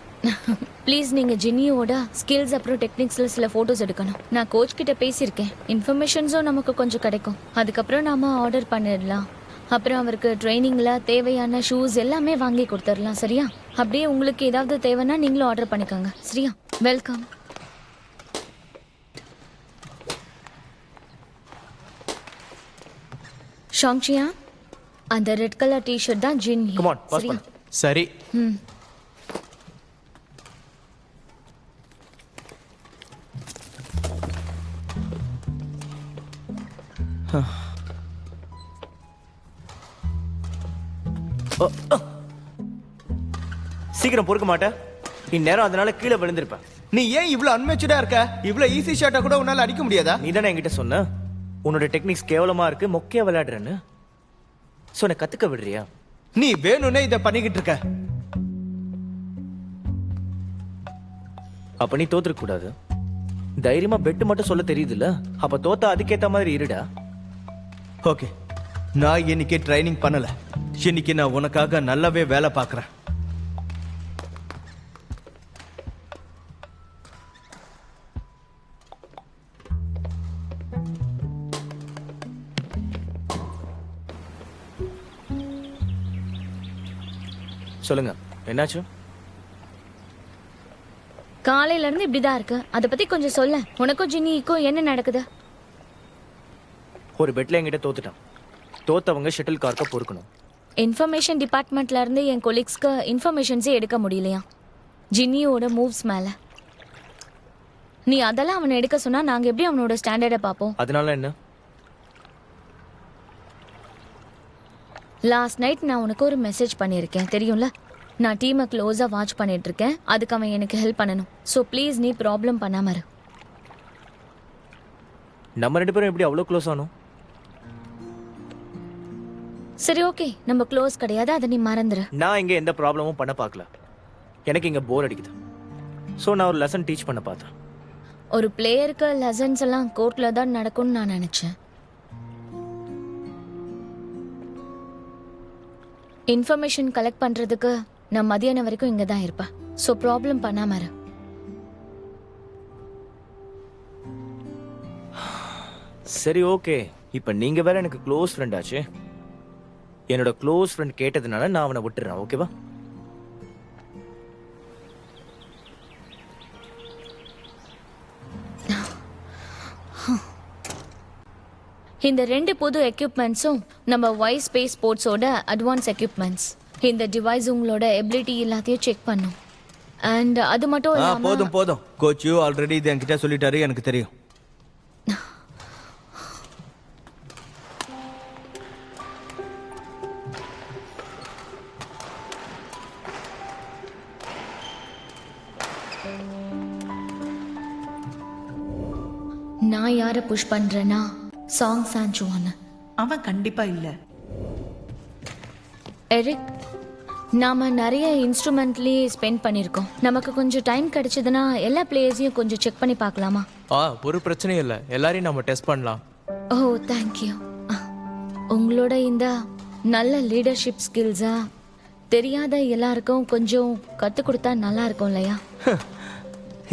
[SPEAKER 3] ப்ளீஸ் நீங்க ஜின்னியோட ஸ்கில்ஸ் அப்புறம் டெக்னிக்ஸ்ல சில போட்டோஸ் எடுக்கணும். நான் கோச் கிட்ட பேசியிருக்கேன். இன்ஃபர்மேஷன்ஸும் நமக்கு கொஞ்சம் கிடைக்கும். அதுக்கப்புறம் நாம ஆர்டர் பண்ணிடலாம். அப்புறம் அவருக்கு ட்ரைனிங்ல தேவையான ஷூஸ் எல்லாமே வாங்கி கொடுத்துடலாம். சரியா? அப்படியே உங்களுக்கு ஏதாவது தேவைன்னா நீங்களும் ஆர்டர் பண்ணிக்கோங்க. சரியா? வெல்கம். ஷாங்ஷியா, அந்த ரெட் கலர் டிஷர்ட் தான் ஜின்னி.
[SPEAKER 5] Come on, pass
[SPEAKER 3] சரியா?
[SPEAKER 5] பண்ணு.
[SPEAKER 2] சரி.
[SPEAKER 3] ம்.
[SPEAKER 5] சீக்கிரம் பொறுக்க மாட்டேன். இந்நேரம் அதனால கீழே விழுந்திருப்பேன்.
[SPEAKER 12] நீ ஏன் இவ்ளோ அன்மெச்சூர்டா இருக்க? இவ்ளோ ஈஸி ஷாட்டை கூட உன்னால அடிக்க முடியாதா?
[SPEAKER 5] நீ தானே என்கிட்ட சொன்ன உன்னோட டெக்னிக்ஸ் கேவலமா இருக்கு, மொக்கையா விளையாடுறேன்னு. சோ நான் கத்துக்க விடுறியா?
[SPEAKER 12] நீ வேணும்னே இத பண்ணிக்கிட்டு இருக்க.
[SPEAKER 5] அப்ப நீ தோத்துக்க கூடாது. தைரியமா பெட்டு மட்டும் சொல்ல தெரியுதுல்ல, அப்ப தோத்தா அதுக்கேத்த மாதிரி இருடா.
[SPEAKER 12] ஓகே, நான் இன்னைக்கு ட்ரைனிங் பண்ணல. இன்னைக்கு நான் உனக்காக நல்லாவே வேலை பார்க்கறேன்.
[SPEAKER 5] சொல்லுங்க, என்னாச்சு?
[SPEAKER 3] காலையில இருந்து இப்படிதான் இருக்கு. அத பத்தி கொஞ்சம் சொல்ல. உனக்கும் ஜின்னிக்கும் என்ன நடக்குது?
[SPEAKER 5] ஒரு பெட்ல என்கிட்ட தோத்துட்டான். தோத்தவங்க ஷட்டில் கார்க்க பொறுக்கணும்.
[SPEAKER 3] இன்ஃபர்மேஷன் டிபார்ட்மெண்ட்ல இருந்து என் கொலீக்ஸ்க்கு இன்ஃபர்மேஷன்ஸே எடுக்க முடியலையா ஜின்னியோட மூவ்ஸ் மேல. நீ அதெல்லாம் அவனை எடுக்க சொன்னா நாங்க எப்படி அவனோட ஸ்டாண்டர்டை பார்ப்போம்?
[SPEAKER 5] அதனால என்ன?
[SPEAKER 3] லாஸ்ட் நைட் நான் உனக்கு ஒரு மெசேஜ் பண்ணியிருக்கேன், தெரியும்ல? நான் டீமை க்ளோஸாக வாட்ச் பண்ணிட்டு இருக்கேன். அதுக்கு அவன் எனக்கு ஹெல்ப் பண்ணணும். ஸோ ப்ளீஸ் நீ ப்ராப்ளம் பண்ணாம இரு.
[SPEAKER 5] நம்ம 2 பேரும் எப்படி அவ்வளோ க்ளோஸ் ஆனோம்?
[SPEAKER 3] சரி ஓகே, நம்ம க்ளோஸ் கிடையாது, அதை நீ மறந்துரு.
[SPEAKER 5] நான் இங்க எந்த ப்ராப்ளமும் பண்ண பார்க்கல. எனக்கு இங்க போர் அடிக்குது. ஸோ நான் ஒரு லெசன் டீச் பண்ண பார்த்தேன்.
[SPEAKER 3] ஒரு பிளேயருக்கு லெசன்ஸ் எல்லாம் கோர்ட்ல தான் நடக்கும்னு நான் நினைச்சேன். இன்ஃபர்மேஷன் கலெக்ட் பண்றதுக்கு நான் மதியானம் வரைக்கும் இங்க தான் இருப்பேன். ஸோ ப்ராப்ளம் பண்ணாம இரு.
[SPEAKER 5] சரி ஓகே. இப்போ நீங்க வேற எனக்கு க்ளோஸ் ஃப்ரெண்ட் ஆச்சு. என்னோட க்ளோஸ் ஃப்ரெண்ட் கேட்டதுனால நான் அவனை விட்டுறேன், ஓகேவா?
[SPEAKER 3] இந்த 2 புது எக்யூப்மெண்ட்ஸும் நம்ம ஒய் ஸ்பேஸ் ஸ்போர்ட்ஸோட அட்வான்ஸ் எக்யூப்மெண்ட்ஸ். இந்த டிவைஸ் உங்களோட எபிலிட்டி எல்லாத்தையும் செக் பண்ணும். அண்ட் அது மட்டும் இல்லாம
[SPEAKER 12] போதும் போதும். கோச் ஆல்ரெடி இது என்கிட்ட சொல்லிட்டாரு, எனக்கு தெரியும்.
[SPEAKER 3] நான் யாரை புஷ் பண்றேன்னா சாங் சான்சுவான்.
[SPEAKER 7] அவன் கண்டிப்பா இல்ல.
[SPEAKER 3] எரிக், நாம நிறைய இன்ஸ்ட்ருமெண்ட்லயே ஸ்பெண்ட் பண்ணியிருக்கோம். நமக்கு கொஞ்சம் டைம் கிடைச்சதுன்னா எல்லா பிளேயர்ஸையும் கொஞ்சம் செக் பண்ணி பார்க்கலாமா?
[SPEAKER 2] ஒரு பிரச்சனையும் இல்லை, எல்லாரையும் நம்ம டெஸ்ட் பண்ணலாம்.
[SPEAKER 3] ஓ தேங்க்யூ. உங்களோட இந்த நல்ல லீடர்ஷிப் ஸ்கில்ஸா தெரியாத எல்லாருக்கும் கொஞ்சம் கற்றுக் கொடுத்தா நல்லா இருக்கும் இல்லையா?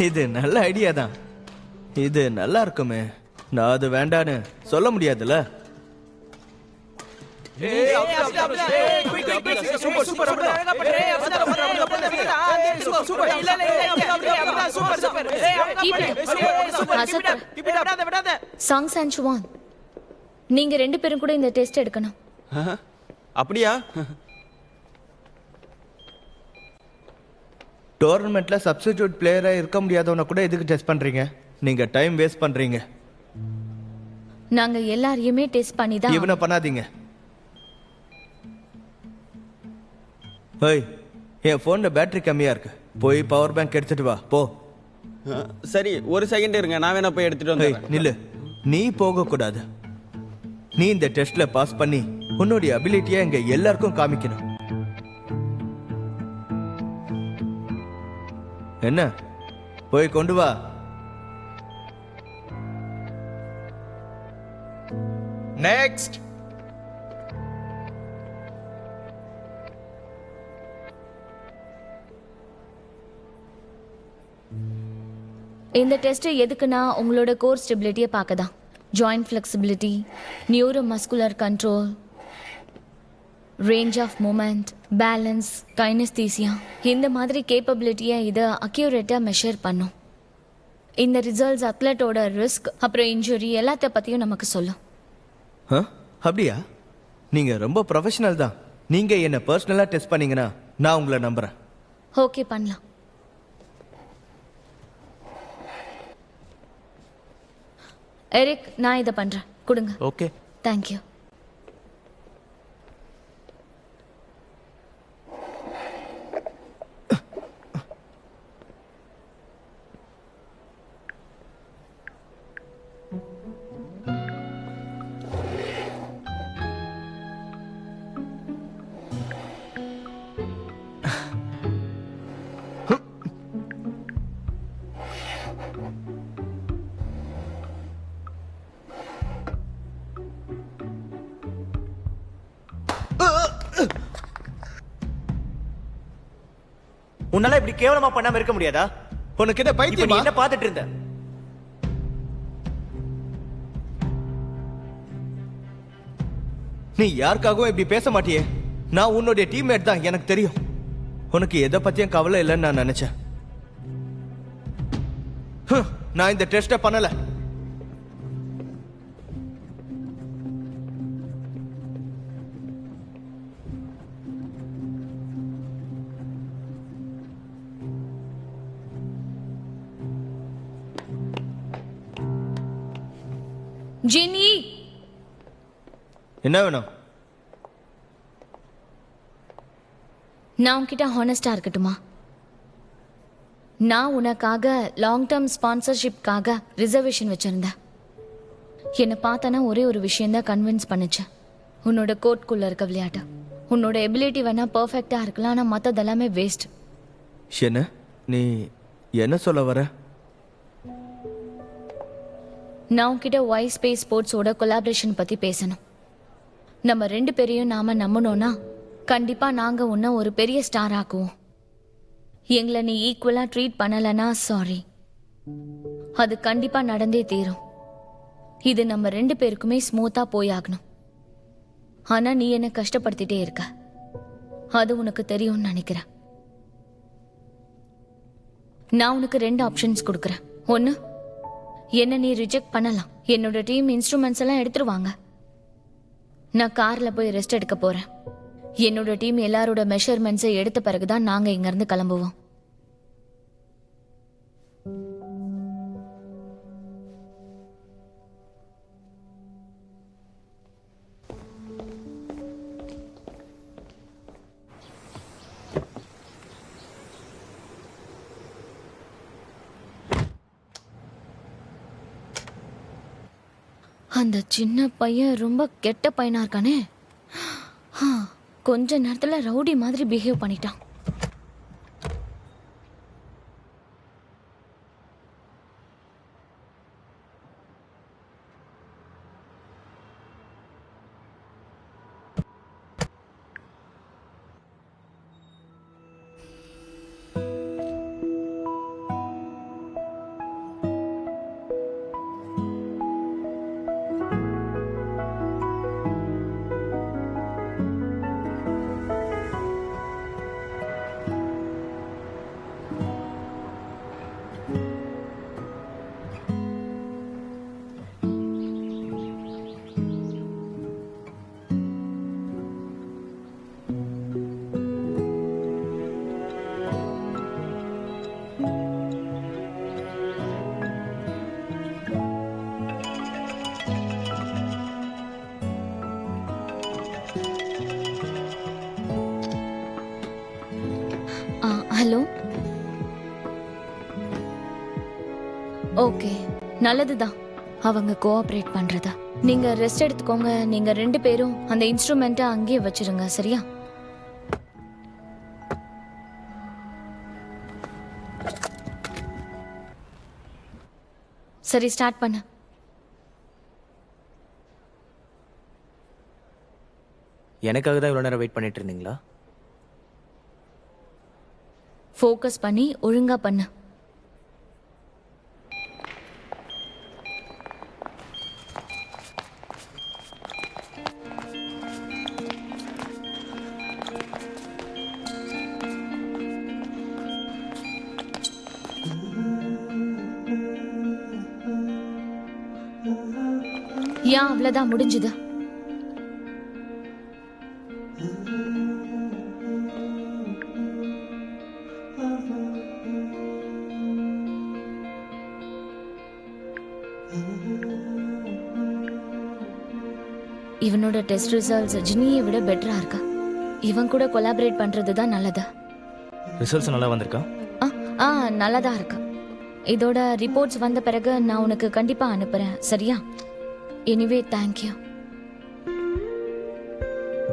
[SPEAKER 12] இது நல்ல ஐடியா தான். இது நல்லா இருக்குமே. நான் அது வேண்டான்னு சொல்ல முடியாதுல்ல.
[SPEAKER 3] சாங் சான்சுவான், நீங்க 2 பேரும் கூட இந்த டெஸ்ட் எடுக்கணும்.
[SPEAKER 1] அப்படியா?
[SPEAKER 12] டோர்னமெண்ட்ல சப்ஸ்டிடியூட் பிளேயரா இருக்க முடியாதவன கூட எதுக்கு டெஸ்ட் பண்றீங்க? நீங்க டைம் வேஸ்ட் பண்றீங்க.
[SPEAKER 3] நாங்க எல்லாரையுமே டெஸ்ட் பண்ணி தான்.
[SPEAKER 12] இவனை பண்ணாதீங்க. ஏய், என் போன்ல பேட்டரி கம்மியா இருக்கு, போய் பவர் பேங்க் எடுத்துட்டு வா போ.
[SPEAKER 1] சரி, ஒரு செகண்ட் இருங்க, நான் வேணா போய் எடுத்துட்டு
[SPEAKER 12] ஏய்,
[SPEAKER 1] வந்து.
[SPEAKER 12] நில்லு. நீ போக கூடாது. நீ இந்த டெஸ்ட்ல பாஸ் பண்ணி உன்னுடைய அபிலிட்டியை எங்க எல்லாருக்கும் காமிக்கணும். என்ன, போய் கொண்டு வா. நெக்ஸ்ட்.
[SPEAKER 3] இந்த டெஸ்ட் எதுக்குன்னா உங்களோட கோர் ஸ்டெபிலிட்டியை பார்க்க தான். Joint flexibility, neuro muscular control, range of movement, balance, kinaesthesia, இந்த மாதிரி கேப்பபிலிட்டியை இதை அக்யூரேட்டாக மெஷர் பண்ணும். இந்த ரிசல்ட்ஸ் அத்லட்டோட ரிஸ்க் அப்புறம் இன்ஜுரி எல்லாத்த பற்றியும் நமக்கு சொல்லும்.
[SPEAKER 12] அப்படியா? நீங்க ரொம்ப ப்ரொஃபஷனல் தான். நீங்க என்ன பர்சனலா டெஸ்ட் பண்ணீங்கன்னா நான் உங்களை நம்புறேன்.
[SPEAKER 3] ஓகே, பண்ணலாம். எரிக், நான் இதை பண்றேன், கொடுங்க.
[SPEAKER 2] Okay,
[SPEAKER 3] thank you.
[SPEAKER 5] உன்னால இப்படி கேவலமா பண்ணாம இருக்க முடியாதா?
[SPEAKER 12] உனக்கு என்ன பைத்தியம்?
[SPEAKER 5] என்ன பார்த்துட்டு இருந்த?
[SPEAKER 12] நீ யாருக்காகவும் இப்படி பேச மாட்டியே. நான் உன்னுடைய டீம்மேட் தான், எனக்கு தெரியும். உனக்கு எதை பத்தியும் கவலை இல்லைன்னு நான் நினைச்சேன். நான் இந்த டெஸ்ட பண்ணல.
[SPEAKER 3] ஜெனி,
[SPEAKER 12] என்ன வேணும்?
[SPEAKER 3] நான் உன்கிட்ட ஹானஸ்டா இருக்கட்டுமா? நான் உனக்காக லாங் டேர்ம் ஸ்பான்சர்ஷிப்காக ரிசர்வேஷன் வச்சிருந்தேன். என்னை பார்த்தனா ஒரே ஒரு விஷயந்தான் கன்வின்ஸ் பண்ணுச்சேன். உன்னோட கோர்ட்குள்ள இருக்க விளையாட்டு. உன்னோட எபிலிட்டி வேணா பர்ஃபெக்டா இருக்கலாம், ஆனால் மற்றதெல்லாமே வேஸ்ட்.
[SPEAKER 12] என்ன நீ என்ன சொல்ல வர?
[SPEAKER 3] நான் உன்கிட்ட ஒய் ஸ்பேஸ் ஸ்போர்ட்ஸோட கொலாபரேஷன் பற்றி பேசணும். நம்ம 2 பேரையும் நாம நம்பணும்னா கண்டிப்பா நாங்க உன்னை ஒரு பெரிய ஸ்டார் ஆக்குவோம். எங்களை நீ ஈக்குவலா ட்ரீட் பண்ணலனா சாரி. அது கண்டிப்பா நடந்தே தீரும். இது நம்ம 2 பேருக்குமே ஸ்மூத்தா போயாகணும். ஆனா நீ என்ன கஷ்டப்படுத்திட்டே இருக்க, அது உனக்கு தெரியும்னு நினைக்கிறேன். நான் உனக்கு 2 ஆப்ஷன்ஸ் கொடுக்குறேன். ஒன்று, என்ன நீ ரிஜெக்ட் பண்ணலாம். என்னோட டீம் இன்ஸ்ட்ருமெண்ட்ஸ் எல்லாம் எடுத்துருவாங்க. நான் கார்ல போய் ரெஸ்ட் எடுக்க போறேன். என்னோட டீம் எல்லாரோட மெஷர்மெண்ட்ஸை எடுத்த பிறகுதான் நாங்க இங்க இருந்து கிளம்புவோம். அந்த சின்ன பையன் ரொம்ப கெட்ட பையனா இருக்கானே. கொஞ்ச நேரத்துல ரவுடி மாதிரி பிஹேவ் பண்ணிட்டான். ஹலோ, ஓகே, நல்லதுதான் அவங்க கோஆபரேட் பண்றதா. நீங்க ரெஸ்ட் எடுத்துக்கோங்க. நீங்க 2 பேரும் அந்த இன்ஸ்ட்ருமெண்ட்டை அங்கேயே வச்சிருங்க, சரியா? சரி, ஸ்டார்ட் பண்ணு.
[SPEAKER 5] எனக்காக தான் இவ்வளோ நேரம் வெயிட் பண்ணிட்டு இருந்தீங்களா?
[SPEAKER 3] ஃபோக்கஸ் பண்ணி ஒழுங்கா பண்ணு. ஏன் அவ்வளவுதான் முடிஞ்சது? இவனோட டெஸ்ட் ரிசல்ட்ஸ் ஜினியை விட பெட்டரா இருக்கா. இவன் கூட கொலாபரேட் பண்றது தான் நல்லது.
[SPEAKER 5] ரிசல்ட்ஸ் நல்லா வந்திருக்கா?
[SPEAKER 3] நல்லா தான் இருக்கு. இதோட ரிப்போர்ட்ஸ் வந்த பிறகு நான் உனக்கு கண்டிப்பா அனுப்புறேன், சரியா? Anyway thank you.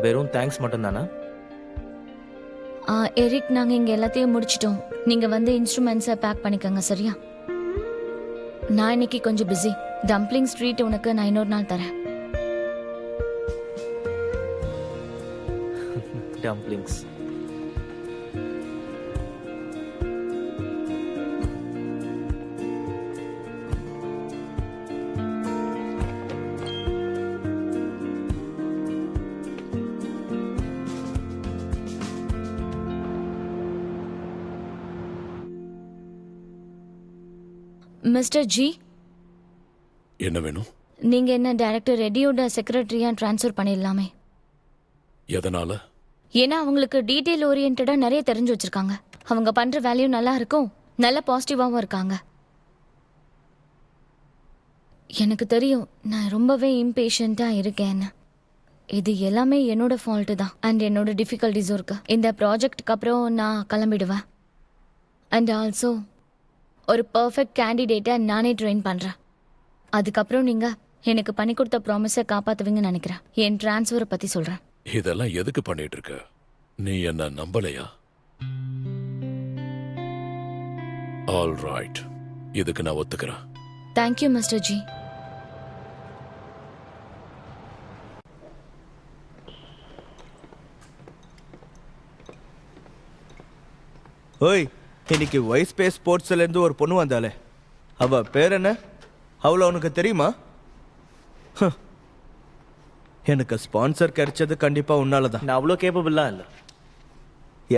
[SPEAKER 5] வெறும் தேங்க்ஸ் மட்டும் தானா?
[SPEAKER 3] எரிக், நாங்க இங்க எல்லாத்தையும் முடிச்சிட்டோம். நீங்க வந்து இன்ஸ்ட்ருமெண்ட்ஸை பேக் பண்ணிக்கோங்க, சரியா? நான் இன்னைக்கு கொஞ்சம் பிஸி. டம்ப்ளிங் ஸ்ட்ரீட் உனக்கு நான் இன்னொரு நாள் தரேன்.
[SPEAKER 5] டம்ப்ளிங்ஸ்.
[SPEAKER 3] மிஸ்டர் ஜி,
[SPEAKER 4] என்ன வேணும்?
[SPEAKER 3] நீங்க என்ன டைரக்டர் ரெட்டியோட செக்ரட்டரியா ட்ரான்ஸ்ஃபர் பண்ணிடலாமே?
[SPEAKER 4] எதனால?
[SPEAKER 3] ஏன்னா அவங்களுக்கு டீட்டெயில் ஓரியன்டா நிறைய தெரிஞ்சு வச்சிருக்காங்க. அவங்க பண்ற வேலையும் நல்லா இருக்கும், நல்ல பாசிட்டிவாகவும் இருக்காங்க. எனக்கு தெரியும் நான் ரொம்பவே இம்பேஷண்டா இருக்கேன்னு. இது எல்லாமே என்னோட ஃபால்ட்டு தான். அண்ட் என்னோட டிஃபிகல்ட்டிஸும் இருக்கு. இந்த ப்ராஜெக்டுக்கு அப்புறம் நான் கிளம்பிடுவேன். அண்ட் ஆல்சோ ஒரு பர்ஃபெக்ட் கேண்டிடேட்டை நானே ட்ரெயின் பண்ணுறேன். அதுக்கப்புறம் நீங்கள் எனக்கு பண்ணி கொடுத்த ப்ராமிஸை காப்பாற்றுவீங்கன்னு நினைக்கிறேன். என் ட்ரான்ஸ்ஃபரை பற்றி சொல்கிறேன்.
[SPEAKER 4] இதெல்லாம் எதுக்கு பண்ணிட்டு இருக்க? நீ என்ன நம்பலையா? ஆல் ரைட், இதுக்கு நான் ஒத்துக்கிறேன்.
[SPEAKER 3] Thank you mister G.
[SPEAKER 12] ஓய், இன்னைக்கு வைஸ்பே ஸ்போர்ட்ஸ்லேருந்து ஒரு பொண்ணு வந்தாலே, அவ பேர் என்ன? அவளை உனக்கு தெரியுமா? ஹ். எனக்கு ஸ்பான்சர் கிடைச்சது கண்டிப்பா உன்னால தான்.
[SPEAKER 5] நான் அவ்வளோ கேப்பபிள்லாம் இல்லை.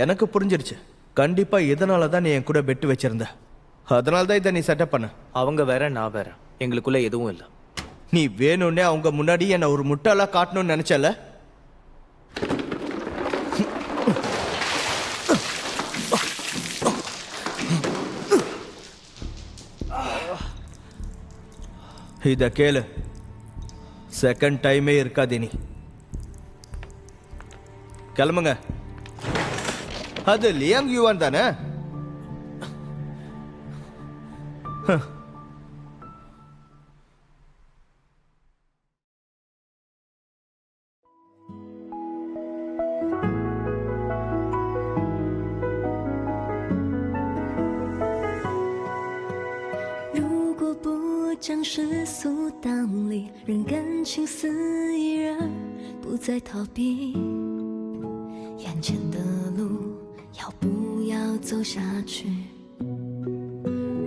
[SPEAKER 12] எனக்கு புரிஞ்சிருச்சு. கண்டிப்பா இதனால தான் நீ என் கூட பெட்டு வச்சிருந்த. அதனால தான் இதை நீ செட்டப் பண்ண.
[SPEAKER 5] அவங்க வேற, நான் வேற. எங்களுக்குள்ள எதுவும் இல்லை.
[SPEAKER 12] நீ வேணும்னே அவங்க முன்னாடி என்னை ஒரு முட்டாளா காட்டணும்னு நினைச்சல. இத கேளு, செகண்ட் டைமே இருக்காது நீ. கிளம்புங்க. அது லியாங் யுவான் தானே?
[SPEAKER 6] 将世俗当理，任感情肆意热，不再逃避。眼前的路要不要走下去？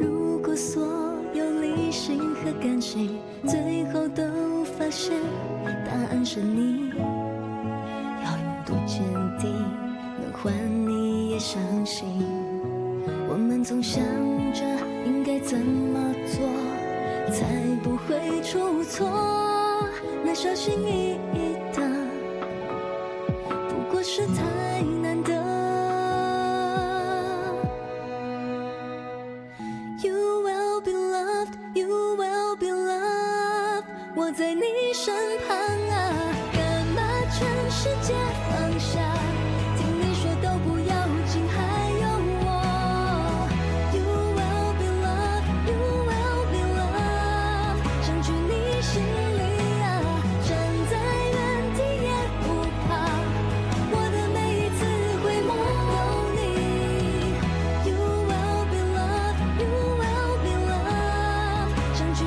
[SPEAKER 6] 如果所有理性和感情最后都发现答案是你，要有多坚定能换你也相信？我们总想着应该怎么做才不会出错，那小心翼翼的不过是太难得。You will be loved, you will be loved， 我在你身旁啊，干嘛全世界放下，听你说都不要紧，还有我。You will be loved, you will be loved， 占据你心里啊，站在原地也不怕，我的每一次回眸有你。You will be loved, you will be loved， 占据